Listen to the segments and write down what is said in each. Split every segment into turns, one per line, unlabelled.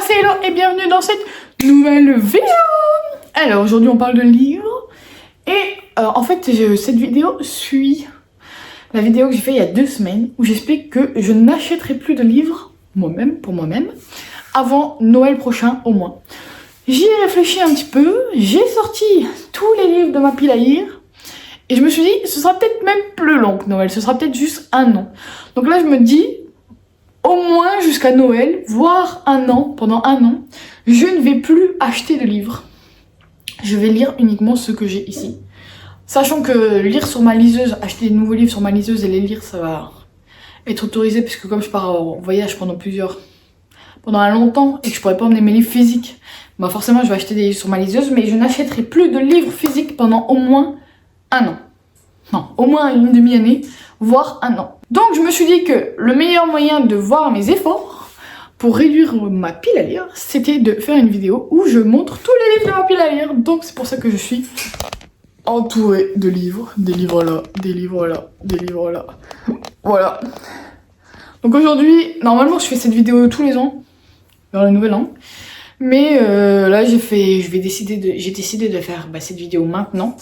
c'est hello et bienvenue dans cette nouvelle vidéo. Alors aujourd'hui on parle de livres et en fait cette vidéo suit la vidéo que j'ai fait il y a 2 semaines où j'explique que je n'achèterai plus de livres pour moi-même avant Noël prochain au moins. J'y ai réfléchi un petit peu, j'ai sorti tous les livres de ma pile à lire et je me suis dit ce sera peut-être même plus long que Noël, ce sera peut-être juste 1 an. Donc là je me dis au moins jusqu'à Noël, voire 1 an, pendant 1 an, je ne vais plus acheter de livres. Je vais lire uniquement ceux que j'ai ici. Sachant que lire sur ma liseuse, acheter de nouveaux livres sur ma liseuse et les lire, ça va être autorisé puisque comme je pars en voyage pendant un longtemps et que je pourrais pas emmener mes livres physiques, bah forcément je vais acheter des livres sur ma liseuse, mais je n'achèterai plus de livres physiques pendant au moins 1 an. Non, au moins une demi-année, voire 1 an. Donc je me suis dit que le meilleur moyen de voir mes efforts pour réduire ma pile à lire, c'était de faire une vidéo où je montre tous les livres de ma pile à lire. Donc c'est pour ça que je suis entourée de livres, des livres là, des livres là, des livres là. Voilà. Donc aujourd'hui, normalement je fais cette vidéo tous les ans, vers le nouvel an. Mais là j'ai décidé de faire cette vidéo maintenant,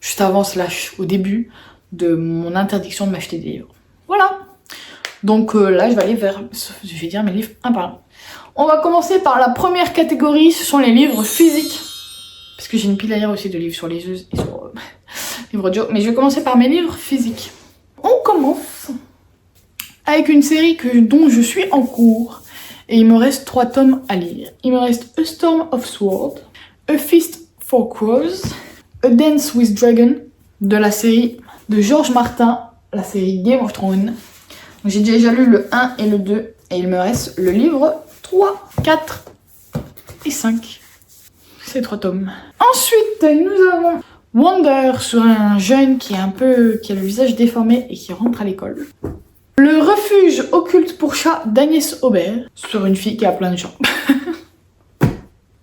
juste avant / au début de mon interdiction de m'acheter des livres. Voilà. Donc là, je vais dire mes livres un par un. On va commencer par la première catégorie, ce sont les livres physiques. Parce que j'ai une pile à lire aussi de livres sur les liseuse et sur livres audio. Mais je vais commencer par mes livres physiques. On commence avec une série dont je suis en cours. Et il me reste 3 tomes à lire. Il me reste A Storm of Swords, A Feast for Crows, A Dance with Dragon, de la série de George Martin, la série Game of Thrones. J'ai déjà lu le 1 et le 2 et il me reste le livre 3, 4 et 5. Ces 3 tomes. Ensuite, nous avons Wonder sur un jeune qui a le visage déformé et qui rentre à l'école. Le refuge occulte pour chat d'Agnès Aubert sur une fille qui a plein de chats.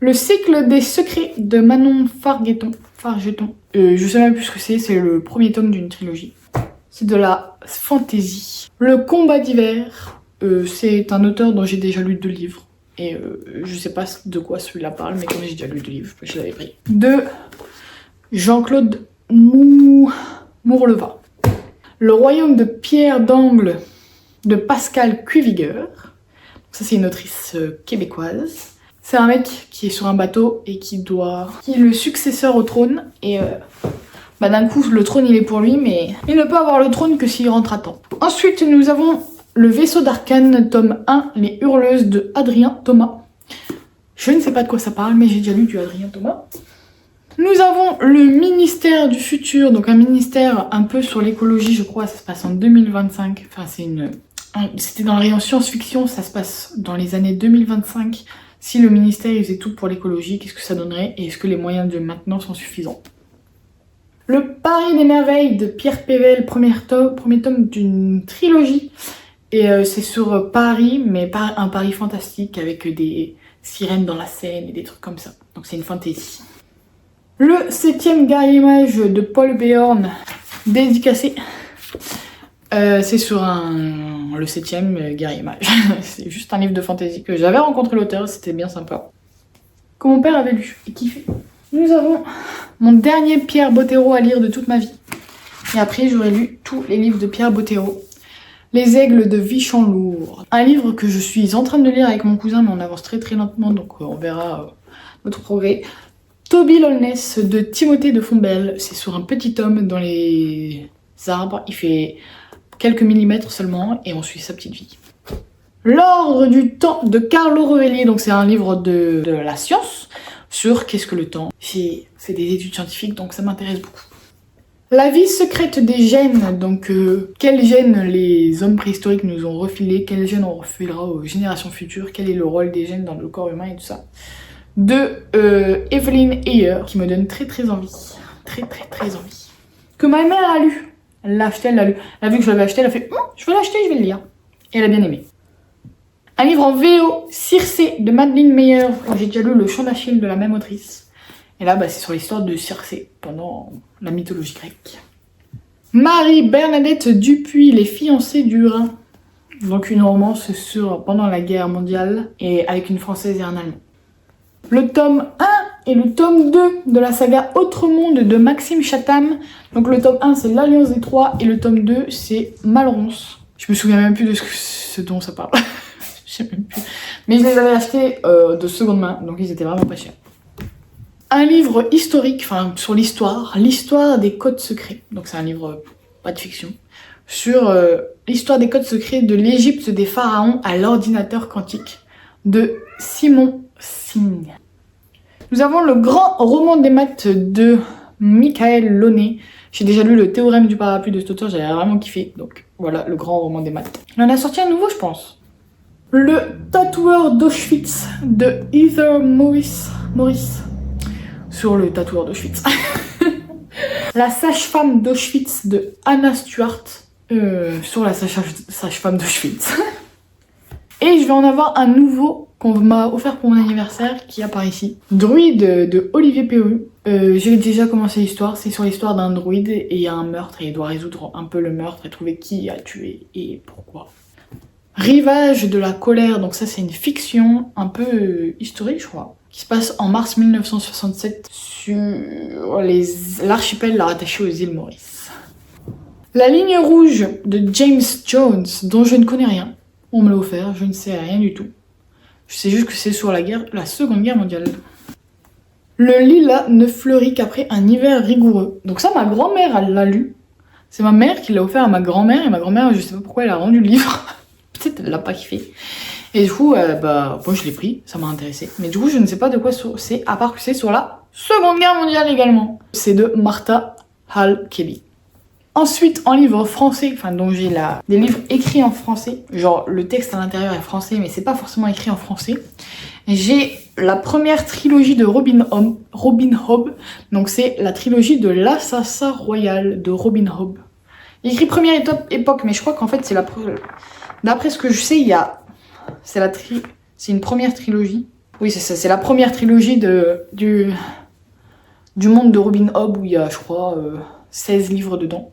Le cycle des secrets de Manon Fargeton. Je sais même plus ce que c'est le premier tome d'une trilogie. C'est de la fantasy. Le combat d'hiver, c'est un auteur dont j'ai déjà lu 2 livres. Et je sais pas de quoi celui-là parle, mais comme j'ai déjà lu 2 livres, je l'avais pris. De Jean-Claude Mourleva. Le royaume de pierre d'angle de Pascal Cuiviguer. Ça c'est une autrice québécoise. C'est un mec qui est sur un bateau et qui est le successeur au trône. Et d'un coup, le trône il est pour lui, mais il ne peut avoir le trône que s'il rentre à temps. Ensuite, nous avons Le vaisseau d'Arcane, tome 1, Les Hurleuses de Adrien Thomas. Je ne sais pas de quoi ça parle, mais j'ai déjà lu du Adrien Thomas. Nous avons Le ministère du futur, donc un ministère un peu sur l'écologie, je crois, ça se passe en 2025. Enfin, c'était dans la rayon science-fiction, ça se passe dans les années 2025. Si le ministère il faisait tout pour l'écologie, qu'est-ce que ça donnerait et est-ce que les moyens de maintenant sont suffisants? Le Paris des merveilles de Pierre Pével, premier tome d'une trilogie. Et c'est sur Paris, mais pas un Paris fantastique avec des sirènes dans la Seine et des trucs comme ça. Donc c'est une fantaisie. Le 7e guerrier-mage de Paul Béorn, dédicacé. C'est sur le 7e guerrier-mage. C'est juste un livre de fantaisie que j'avais rencontré l'auteur, c'était bien sympa. Que mon père avait lu et kiffé. Nous avons mon dernier Pierre Bottero à lire de toute ma vie. Et après, j'aurais lu tous les livres de Pierre Bottero. Les aigles de Vichamp-Lourd. Un livre que je suis en train de lire avec mon cousin, mais on avance très très lentement, donc on verra notre progrès. Toby Lowness de Timothée de Fontbelle. C'est sur un petit tome dans les arbres. Il fait quelques millimètres seulement et on suit sa petite vie. L'ordre du temps de Carlo Rovelli. Donc c'est un livre de la science sur qu'est-ce que le temps. C'est des études scientifiques, donc ça m'intéresse beaucoup. La vie secrète des gènes, donc quels gènes les hommes préhistoriques nous ont refilés, quels gènes on refilera aux générations futures, quel est le rôle des gènes dans le corps humain et tout ça. De Evelyn Ayer, qui me donne très très envie. Très envie. Que ma mère a lu. Elle l'a acheté, elle l'a lu. Elle a vu que je l'avais acheté, elle a fait je vais l'acheter, je vais le lire. Et elle a bien aimé. Un livre en VO, Circé de Madeleine Meyer. J'ai déjà lu Le Chant d'Achille de la même autrice. Et là, c'est sur l'histoire de Circé pendant la mythologie grecque. Marie-Bernadette Dupuis, Les fiancées du Rhin. Donc une romance pendant la guerre mondiale et avec une Française et un Allemand. Le tome 1 et le tome 2 de la saga Autre Monde de Maxime Chatham. Donc le tome 1 c'est l'Alliance des Trois et le tome 2 c'est Malronce. Je me souviens même plus de ce dont ça parle. Je sais même plus. Mais je les avais achetés de seconde main, donc ils étaient vraiment pas chers. Un livre historique, enfin sur l'histoire des codes secrets. Donc c'est un livre, pas de fiction, sur l'histoire des codes secrets de l'Égypte des pharaons à l'ordinateur quantique de Simon Singh. Nous avons le grand roman des maths de Michael Launay. J'ai déjà lu le théorème du parapluie de cet auteur, j'avais vraiment kiffé. Donc voilà, le grand roman des maths. Il en a sorti un nouveau, je pense. Le tatoueur d'Auschwitz de Heather Morris. Sur le tatoueur d'Auschwitz. La sage-femme d'Auschwitz de Anna Stewart. Sur la sage-femme d'Auschwitz. Et je vais en avoir un nouveau qu'on m'a offert pour mon anniversaire qui apparaît ici. Druide de Olivier Perru. J'ai déjà commencé l'histoire. C'est sur l'histoire d'un druide et il y a un meurtre et il doit résoudre un peu le meurtre et trouver qui a tué et pourquoi. Rivage de la colère, donc ça c'est une fiction un peu historique je crois, qui se passe en mars 1967 sur l'archipel rattaché aux îles Maurice. La ligne rouge de James Jones, dont je ne connais rien. On me l'a offert, je ne sais rien du tout. Je sais juste que c'est sur la Seconde Guerre mondiale. Le lilas ne fleurit qu'après un hiver rigoureux. Donc ça, ma grand-mère, elle l'a lu. C'est ma mère qui l'a offert à ma grand-mère, et ma grand-mère, je sais pas pourquoi elle a rendu le livre. Peut-être elle l'a pas kiffé. Et du coup, moi je l'ai pris, ça m'a intéressé. Mais du coup, je ne sais pas de quoi c'est, à part que c'est sur la Seconde Guerre mondiale également. C'est de Martha Hall Kelly. Ensuite, en livre français, enfin donc j'ai des livres écrits en français, genre le texte à l'intérieur est français, mais c'est pas forcément écrit en français. J'ai la première trilogie de Robin Hobb, donc c'est la trilogie de l'Assassin Royal de Robin Hobb. Écrit première époque, mais je crois qu'en fait c'est d'après ce que je sais, c'est une première trilogie. Oui, c'est ça, c'est la première trilogie du monde de Robin Hobb où il y a, je crois, 16 livres dedans.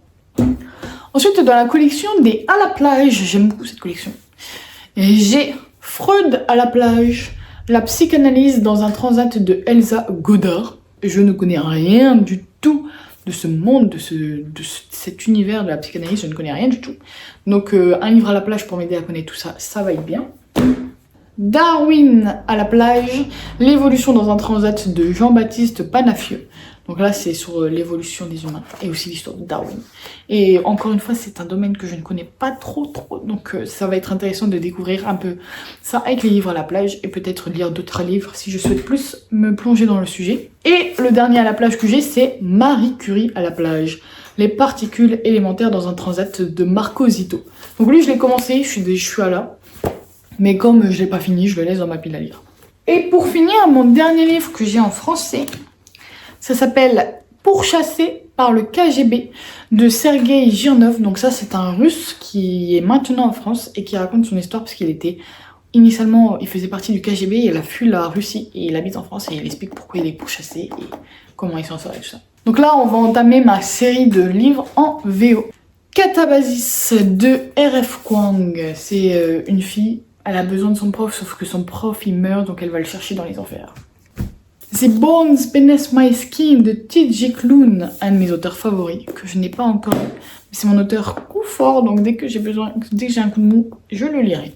Ensuite, dans la collection des À la plage, j'aime beaucoup cette collection. J'ai Freud à la plage, la psychanalyse dans un transat de Elsa Goddard. Je ne connais rien du tout de ce monde, de cet univers de la psychanalyse, je ne connais rien du tout. Donc un livre à la plage pour m'aider à connaître tout ça, ça va être bien. Darwin à la plage, l'évolution dans un transat de Jean-Baptiste Panafieux. Donc là, c'est sur l'évolution des humains et aussi l'histoire de Darwin. Et encore une fois, c'est un domaine que je ne connais pas trop. Donc ça va être intéressant de découvrir un peu ça avec les livres à la plage et peut-être lire d'autres livres si je souhaite plus me plonger dans le sujet. Et le dernier à la plage que j'ai, c'est Marie Curie à la plage. Les particules élémentaires dans un transat de Marco Zito. Donc lui, je l'ai commencé, je suis à là. Mais comme je l'ai pas fini, je le laisse dans ma pile à lire. Et pour finir, mon dernier livre que j'ai en français, ça s'appelle Pourchassé par le KGB de Sergueï Girnov. Donc ça, c'est un Russe qui est maintenant en France et qui raconte son histoire parce qu'il était initialement, il faisait partie du KGB, il a fui la Russie et il habite en France et il explique pourquoi il est pourchassé et comment il s'en sort et tout ça. Donc là, on va entamer ma série de livres en VO. Catabasis de R.F. Kuang, c'est une fille. Elle a besoin de son prof, sauf que son prof il meurt, donc elle va le chercher dans les enfers. The Bones Beneath My Skin de T.J. Klune, un de mes auteurs favoris, que je n'ai pas encore lu. C'est mon auteur coup fort, donc dès que j'ai un coup de mou, je le lirai.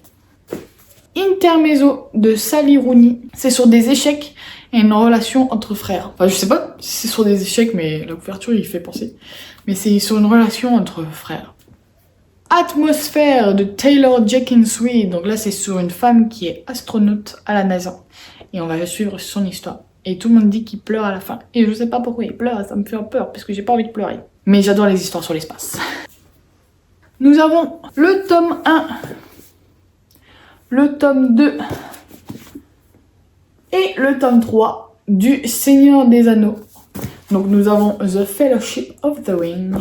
Intermezzo de Sally Rooney, c'est sur des échecs et une relation entre frères. Enfin, je sais pas si c'est sur des échecs, mais la couverture il fait penser. Mais c'est sur une relation entre frères. Atmosphère de Taylor Jenkins Reid. Donc là, c'est sur une femme qui est astronaute à la NASA. Et on va suivre son histoire. Et tout le monde dit qu'il pleure à la fin. Et je sais pas pourquoi il pleure, ça me fait peur, parce que j'ai pas envie de pleurer. Mais j'adore les histoires sur l'espace. Nous avons le tome 1, le tome 2 et le tome 3 du Seigneur des Anneaux. Donc nous avons The Fellowship of the Ring.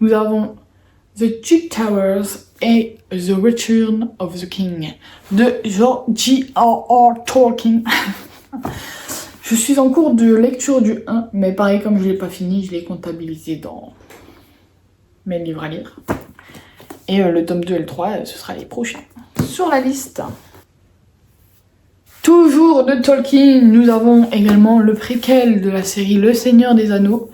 Nous avons The Two Towers et The Return of the King de J.R.R. Tolkien. Je suis en cours de lecture du 1, mais pareil, comme je l'ai pas fini, je l'ai comptabilisé dans mes livres à lire. Et le tome 2 et le 3, ce sera les prochains sur la liste. Toujours de Tolkien, nous avons également le préquel de la série Le Seigneur des Anneaux,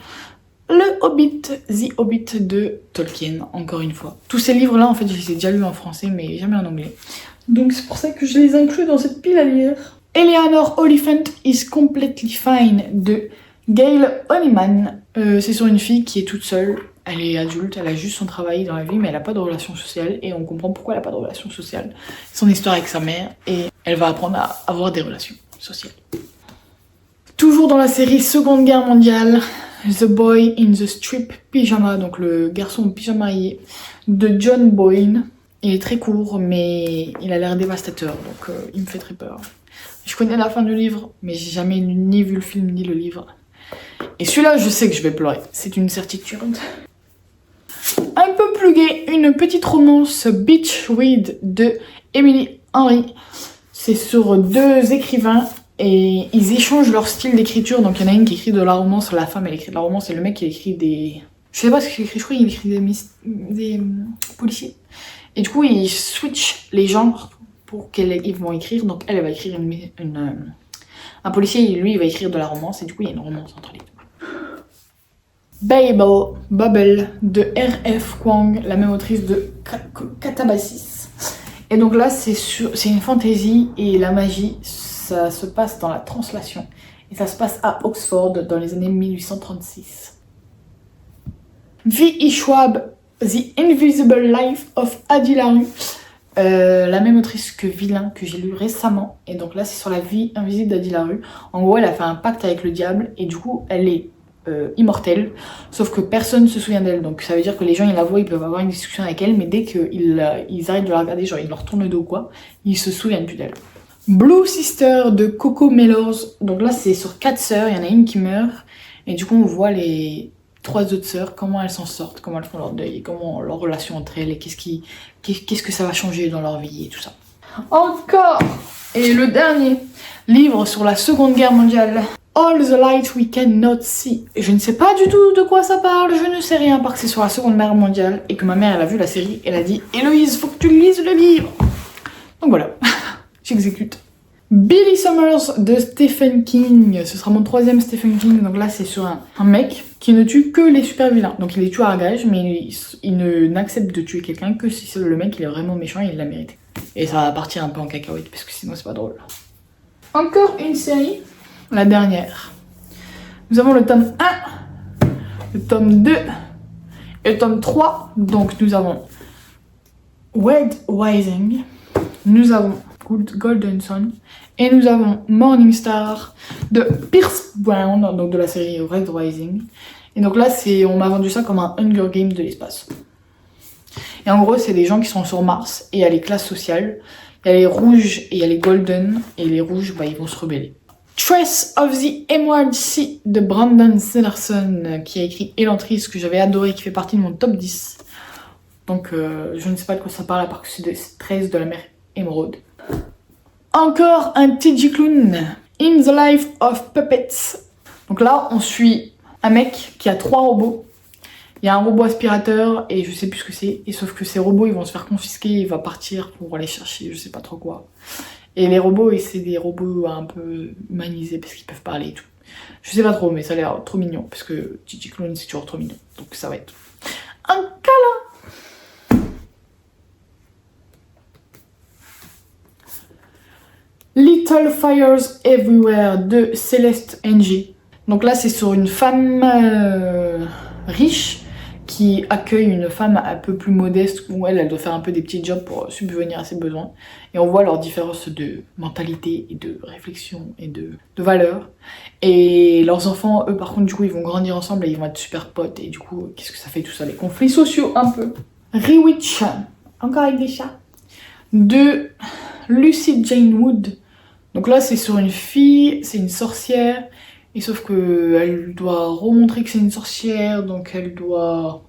le Hobbit, The Hobbit de Tolkien, encore une fois. Tous ces livres-là, en fait, je les ai déjà lus en français, mais jamais en anglais. Donc c'est pour ça que je les inclus dans cette pile à lire. Eleanor Oliphant is Completely Fine de Gail Honeyman. C'est sur une fille qui est toute seule. Elle est adulte, elle a juste son travail dans la vie, mais elle n'a pas de relation sociale. Et on comprend pourquoi elle n'a pas de relation sociale. Son histoire avec sa mère, et elle va apprendre à avoir des relations sociales. Toujours dans la série Seconde Guerre mondiale, The Boy in the Strip Pyjama, donc le garçon pyjamaillé de John Boyne. Il est très court, mais il a l'air dévastateur, donc il me fait très peur. Je connais la fin du livre, mais j'ai jamais ni vu le film ni le livre. Et celui-là, je sais que je vais pleurer, c'est une certitude. Un peu plus gai, une petite romance Beachweed de Emily Henry. C'est sur deux écrivains et ils échangent leur style d'écriture. Donc il y en a une qui écrit de la romance, la femme elle écrit de la romance et le mec il écrit des... Je sais pas ce qu'il écrit, je crois qu'il écrit des policiers. Et du coup ils switchent les genres pour qu'ils vont écrire. Donc elle va écrire un policier et lui il va écrire de la romance et du coup il y a une romance entre les deux. Bubble de R.F. Kuang, la même autrice de Catabasis. Et donc là c'est une fantaisie et la magie, ça se passe dans la translation. Et ça se passe à Oxford dans les années 1836. V.E. Schwab, The Invisible Life of Addie LaRue. La même autrice que Vilain que j'ai lu récemment. Et donc là c'est sur la vie invisible d'Addie LaRue. En gros elle a fait un pacte avec le diable et du coup elle est immortelle, sauf que personne ne se souvient d'elle, donc ça veut dire que les gens ils la voient, ils peuvent avoir une discussion avec elle, mais dès qu'ils arrêtent de la regarder, genre ils leur tournent le dos ou quoi, ils se souviennent plus d'elle. Blue Sister de Coco Mellors, donc là c'est sur 4 sœurs, il y en a une qui meurt, et du coup on voit les 3 autres sœurs, comment elles s'en sortent, comment elles font leur deuil, comment leur relation entre elles, et qu'est-ce que ça va changer dans leur vie et tout ça. Encore. Et le dernier livre sur la Seconde Guerre mondiale, All the Light We Cannot See. Je ne sais pas du tout de quoi ça parle, je ne sais rien, parce que c'est sur la Seconde Guerre mondiale et que ma mère elle a vu la série, elle a dit Héloïse, faut que tu lises le livre. Donc voilà, j'exécute. Billy Summers de Stephen King, ce sera mon 3e Stephen King, donc là c'est sur un mec qui ne tue que les super vilains, donc il les tue à gage, mais il n'accepte de tuer quelqu'un que si le mec il est vraiment méchant et il l'a mérité. Et ça va partir un peu en cacahuète parce que sinon c'est pas drôle. Encore une série, la dernière. Nous avons le tome 1, le tome 2 et le tome 3, donc nous avons Red Rising, nous avons Golden Sun et nous avons Morning Star de Pierce Brown, donc de la série Red Rising. Et donc là on m'a vendu ça comme un Hunger Games de l'espace. Et en gros c'est des gens qui sont sur Mars et il y a les classes sociales, il y a les rouges et il y a les golden, et les rouges ils vont se rebeller. Trace of the Emerald Sea de Brandon Sanderson qui a écrit Elantris que j'avais adoré, qui fait partie de mon top 10. Donc je ne sais pas de quoi ça parle à part que c'est 13 de la mer émeraude. Encore un TJ Klune, In the Life of Puppets. Donc là, on suit un mec qui a 3 robots. Il y a un robot aspirateur et je sais plus ce que c'est. Et sauf que ces robots, ils vont se faire confisquer, il va partir pour aller chercher, je sais pas trop quoi. Et les robots, c'est des robots un peu humanisés parce qu'ils peuvent parler et tout. Je sais pas trop, mais ça a l'air trop mignon parce que TJ Klune, c'est toujours trop mignon. Donc ça va être un câlin. Little Fires Everywhere de Celeste Ng. Donc là c'est sur une femme riche qui accueille une femme un peu plus modeste où elle doit faire un peu des petits jobs pour subvenir à ses besoins. Et on voit leurs différences de mentalité et de réflexion et de valeurs. Et leurs enfants, eux par contre du coup ils vont grandir ensemble et ils vont être super potes. Et du coup qu'est-ce que ça fait tout ça, les conflits sociaux un peu. Rewitch, encore avec des chats, de Lucy Jane Wood. Donc là c'est sur une fille, c'est une sorcière, et sauf qu'elle doit remontrer que c'est une sorcière, donc elle doit...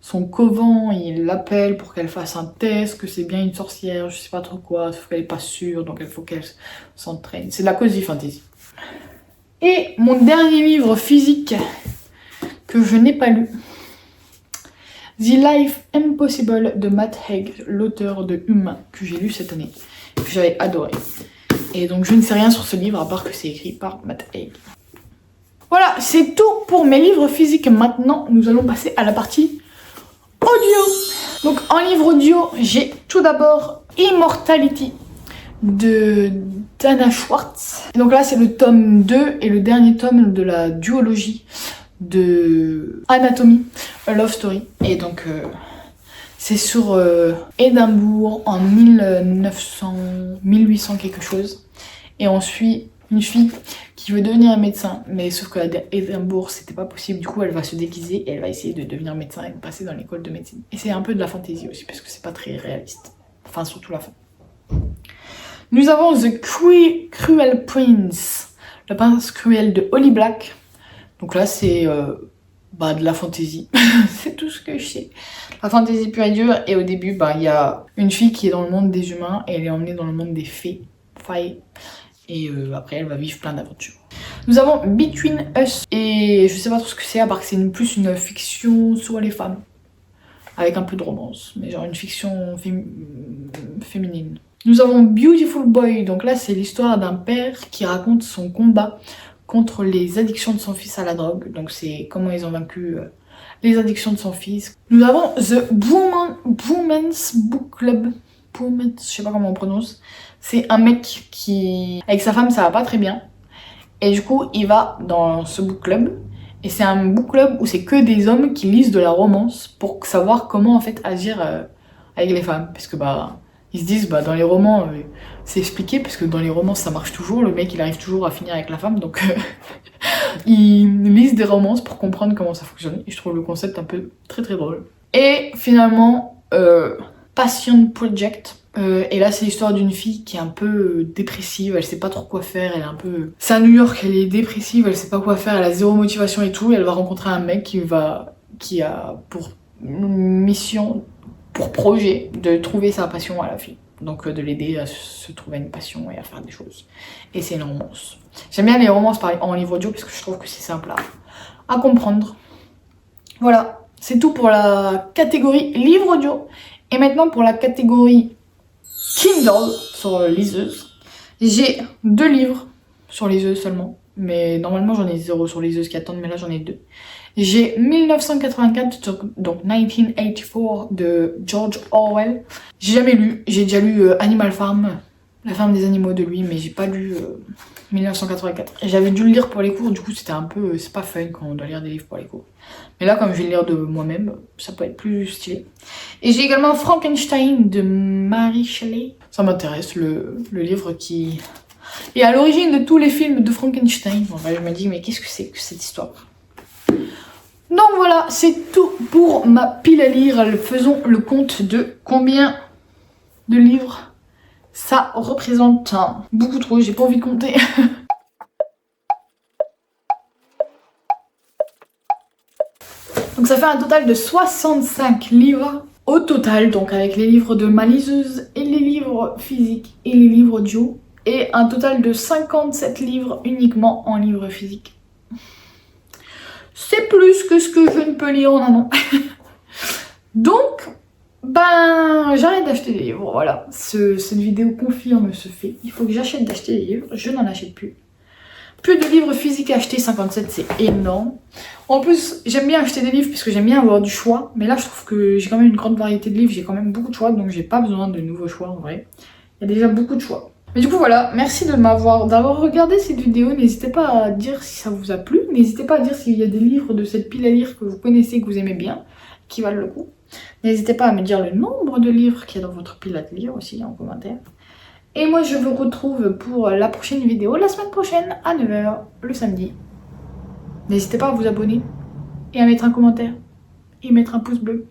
Son couvent, il l'appelle pour qu'elle fasse un test, que c'est bien une sorcière, je sais pas trop quoi, sauf qu'elle est pas sûre, donc il faut qu'elle s'entraîne. C'est de la cozy fantasy. Et mon dernier livre physique que je n'ai pas lu, The Life Impossible de Matt Haig, l'auteur de Humain, que j'ai lu cette année, que j'avais adoré. Et donc je ne sais rien sur ce livre à part que c'est écrit par Matt Haig. Voilà, c'est tout pour mes livres physiques. Maintenant, nous allons passer à la partie audio. Donc en livre audio, j'ai tout d'abord Immortality de Dana Schwartz. Et donc là, c'est le tome 2 et le dernier tome de la duologie de Anatomy, A Love Story. Et donc c'est sur Édimbourg en 1800 quelque chose. Et on suit une fille qui veut devenir médecin, mais sauf qu'à Édimbourg c'était pas possible, du coup elle va se déguiser et elle va essayer de devenir médecin et de passer dans l'école de médecine. Et c'est un peu de la fantaisie aussi parce que c'est pas très réaliste, enfin surtout la fin. Nous avons The Cruel Prince, le prince cruel de Holly Black. Donc là c'est de la fantaisie, c'est tout ce que je sais. La fantaisie pure et dure, et au début il y a une fille qui est dans le monde des humains et elle est emmenée dans le monde des fées. Et après elle va vivre plein d'aventures. Nous avons Between Us, et je sais pas trop ce que c'est à part que c'est plus une fiction sur les femmes avec un peu de romance, mais genre une fiction féminine. Nous avons Beautiful Boy, donc là c'est l'histoire d'un père qui raconte son combat contre les addictions de son fils à la drogue, donc c'est comment ils ont vaincu les addictions de son fils. Nous avons The Women's Book Club, je sais pas comment on prononce. C'est un mec qui, avec sa femme, ça va pas très bien. Et du coup, il va dans ce book club. Et c'est un book club où c'est que des hommes qui lisent de la romance pour savoir comment en fait agir avec les femmes. Parce que ils se disent dans les romans, c'est expliqué parce que dans les romans ça marche toujours. Le mec il arrive toujours à finir avec la femme, donc ils lisent des romances pour comprendre comment ça fonctionne. Et je trouve le concept un peu très très drôle. Et finalement, Passion Project. Et là c'est l'histoire d'une fille qui est un peu dépressive, elle sait pas trop quoi faire, elle est un peu... C'est à New York, elle est dépressive, elle sait pas quoi faire, elle a zéro motivation et tout, et elle va rencontrer un mec qui a pour mission, pour projet, de trouver sa passion à la fille. Donc de l'aider à se trouver une passion et à faire des choses. Et c'est une romance. J'aime bien les romances en livre audio parce que je trouve que c'est simple à comprendre. Voilà, c'est tout pour la catégorie livre audio. Et maintenant pour la catégorie Kindle sur liseuse. J'ai 2 livres sur liseuse seulement. Mais normalement j'en ai 0 sur liseuse qui attendent, mais là j'en ai 2. J'ai 1984, donc 1984 de George Orwell. J'ai jamais lu, j'ai déjà lu Animal Farm, la ferme des animaux de lui, mais j'ai pas lu 1984. J'avais dû le lire pour les cours, du coup c'était un peu, c'est pas fun quand on doit lire des livres pour les cours. Mais là comme je vais le lire de moi-même, ça peut être plus stylé. Et j'ai également Frankenstein de Mary Shelley. Ça m'intéresse, le livre qui est à l'origine de tous les films de Frankenstein. Bon, je me dis mais qu'est-ce que c'est que cette histoire? Donc voilà, c'est tout pour ma pile à lire. Faisons le compte de combien de livres ça représente. Beaucoup trop, j'ai pas envie de compter. Donc ça fait un total de 65 livres au total, donc avec les livres de ma liseuse et les livres physiques et les livres audio. Et un total de 57 livres uniquement en livre physique. C'est plus que ce que je ne peux lire en un an. Donc, j'arrête d'acheter des livres, voilà. Cette vidéo confirme ce fait. Il faut que j'achète d'acheter des livres, je n'en achète plus. Plus de livres physiques à acheter, 57 c'est énorme. En plus, j'aime bien acheter des livres parce que j'aime bien avoir du choix. Mais là, je trouve que j'ai quand même une grande variété de livres, j'ai quand même beaucoup de choix, donc j'ai pas besoin de nouveaux choix en vrai. Il y a déjà beaucoup de choix. Mais du coup voilà, merci d'avoir regardé cette vidéo. N'hésitez pas à dire si ça vous a plu. N'hésitez pas à dire s'il y a des livres de cette pile à lire que vous connaissez, que vous aimez bien, qui valent le coup. N'hésitez pas à me dire le nombre de livres qu'il y a dans votre pile à lire aussi en commentaire. Et moi je vous retrouve pour la prochaine vidéo, la semaine prochaine à 9 h, le samedi. N'hésitez pas à vous abonner et à mettre un commentaire et mettre un pouce bleu.